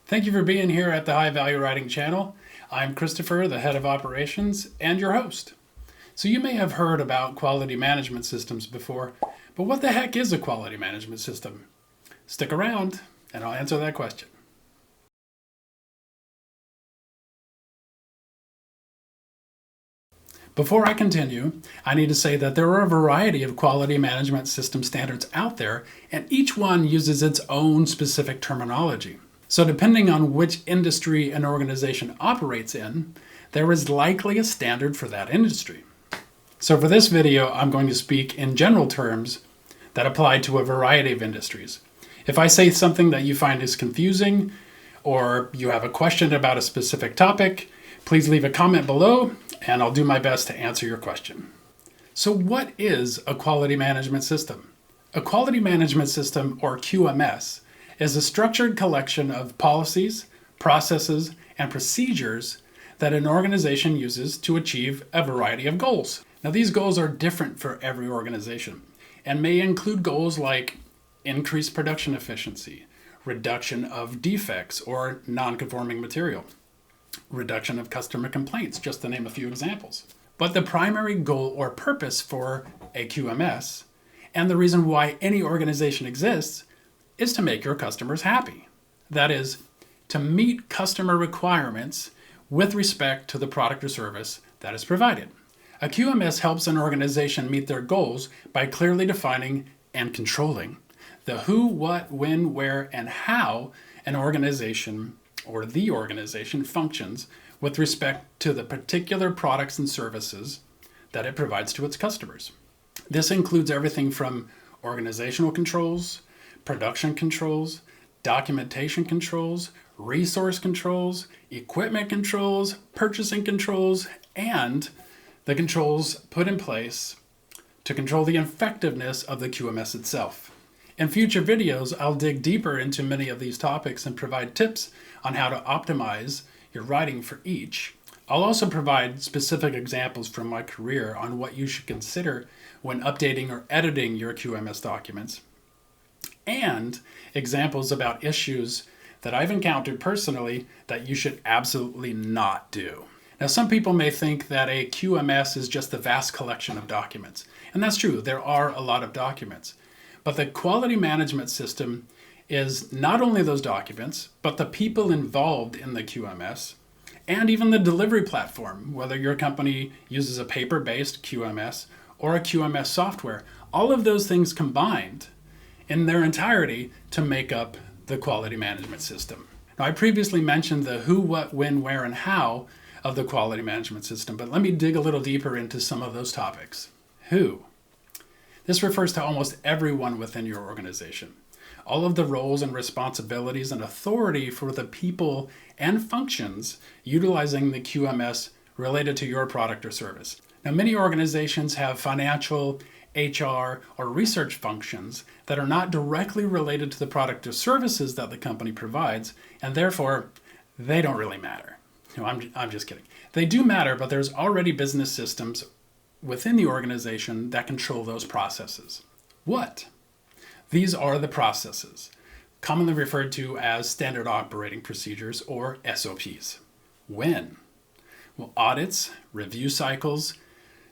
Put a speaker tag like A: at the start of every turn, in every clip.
A: Thank you for being here at the High Value Writing channel. I'm Christopher, the head of operations and your host. So you may have heard about quality management systems before, but what the heck is a quality management system? Stick around and I'll answer that question. Before I continue, I need to say that there are a variety of quality management system standards out there, and each one uses its own specific terminology. So depending on which industry an organization operates in, there is likely a standard for that industry. So for this video, I'm going to speak in general terms that apply to a variety of industries. If I say something that you find is confusing, or you have a question about a specific topic, please leave a comment below and I'll do my best to answer your question. So what is a quality management system? A quality management system, or QMS, is a structured collection of policies, processes, and procedures that an organization uses to achieve a variety of goals. Now, these goals are different for every organization and may include goals like increased production efficiency, reduction of defects or non-conforming material, reduction of customer complaints, just to name a few examples. But the primary goal or purpose for a QMS, and the reason why any organization exists, is to make your customers happy. That is, to meet customer requirements with respect to the product or service that is provided. A QMS helps an organization meet their goals by clearly defining and controlling the who, what, when, where, and how an organization or the organization functions with respect to the particular products and services that it provides to its customers. This includes everything from organizational controls, production controls, documentation controls, resource controls, equipment controls, purchasing controls, and the controls put in place to control the effectiveness of the QMS itself. In future videos, I'll dig deeper into many of these topics and provide tips on how to optimize your writing for each. I'll also provide specific examples from my career on what you should consider when updating or editing your QMS documents, and examples about issues that I've encountered personally that you should absolutely not do. Now, some people may think that a QMS is just a vast collection of documents, and that's true. There are a lot of documents. But the quality management system is not only those documents, but the people involved in the QMS, and even the delivery platform, whether your company uses a paper-based QMS or a QMS software. All of those things combined in their entirety to make up the quality management system. Now, I previously mentioned the who, what, when, where, and how of the quality management system, but let me dig a little deeper into some of those topics. Who? This refers to almost everyone within your organization. All of the roles and responsibilities and authority for the people and functions utilizing the QMS related to your product or service. Now, many organizations have financial, HR, or research functions that are not directly related to the product or services that the company provides, and therefore, they don't really matter. No, I'm just kidding. They do matter, but there's already business systems within the organization that control those processes. What? These are the processes, commonly referred to as standard operating procedures or SOPs. When? Well, audits, review cycles,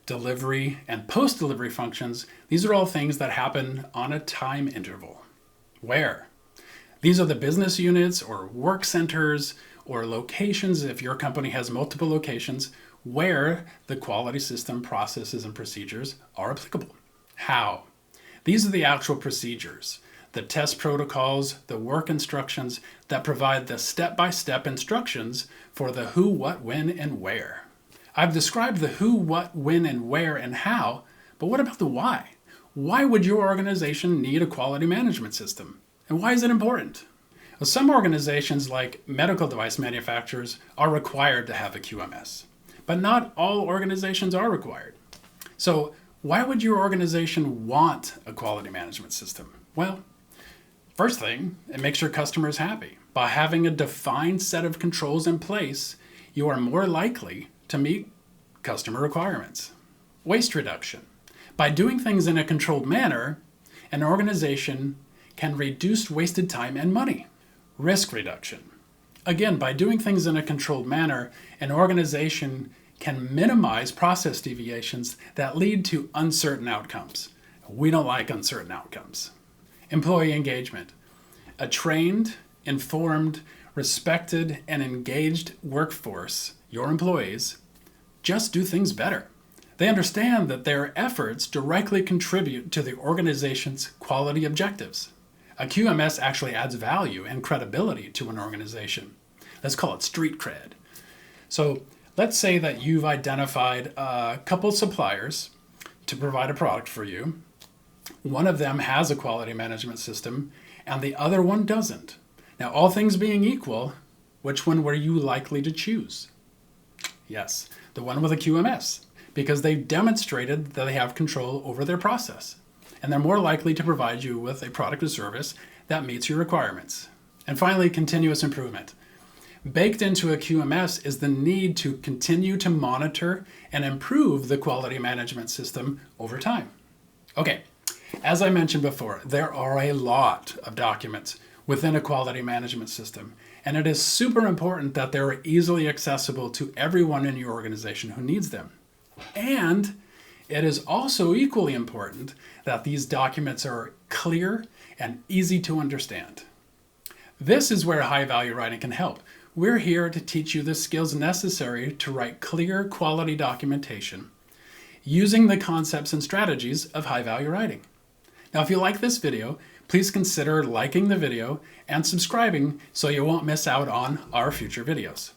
A: delivery, and post-delivery functions, these are all things that happen on a time interval. Where? These are the business units or work centers or locations, if your company has multiple locations, where the quality system processes and procedures are applicable. How? These are the actual procedures, the test protocols, the work instructions that provide the step-by-step instructions for the who, what, when, and where. I've described the who, what, when, and where, and how, but what about the why? Why would your organization need a quality management system? And why is it important? Well, some organizations, like medical device manufacturers, are required to have a QMS. But not all organizations are required. So why would your organization want a quality management system? Well, first thing, it makes your customers happy. By having a defined set of controls in place, you are more likely to meet customer requirements. Waste reduction. By doing things in a controlled manner, an organization can reduce wasted time and money. Risk reduction. Again, by doing things in a controlled manner, an organization can minimize process deviations that lead to uncertain outcomes. We don't like uncertain outcomes. Employee engagement. A trained, informed, respected, and engaged workforce, your employees, just do things better. They understand that their efforts directly contribute to the organization's quality objectives. A QMS actually adds value and credibility to an organization. Let's call it street cred. So let's say that you've identified a couple suppliers to provide a product for you. One of them has a quality management system and the other one doesn't. Now, all things being equal, which one were you likely to choose? Yes, the one with a QMS, because they've demonstrated that they have control over their process, and they're more likely to provide you with a product or service that meets your requirements. And finally, continuous improvement. Baked into a QMS is the need to continue to monitor and improve the quality management system over time. Okay, as I mentioned before, there are a lot of documents within a quality management system, and it is super important that they're easily accessible to everyone in your organization who needs them. And it is also equally important that these documents are clear and easy to understand. This is where high-value writing can help. We're here to teach you the skills necessary to write clear quality documentation using the concepts and strategies of high-value writing. Now, if you like this video, please consider liking the video and subscribing so you won't miss out on our future videos.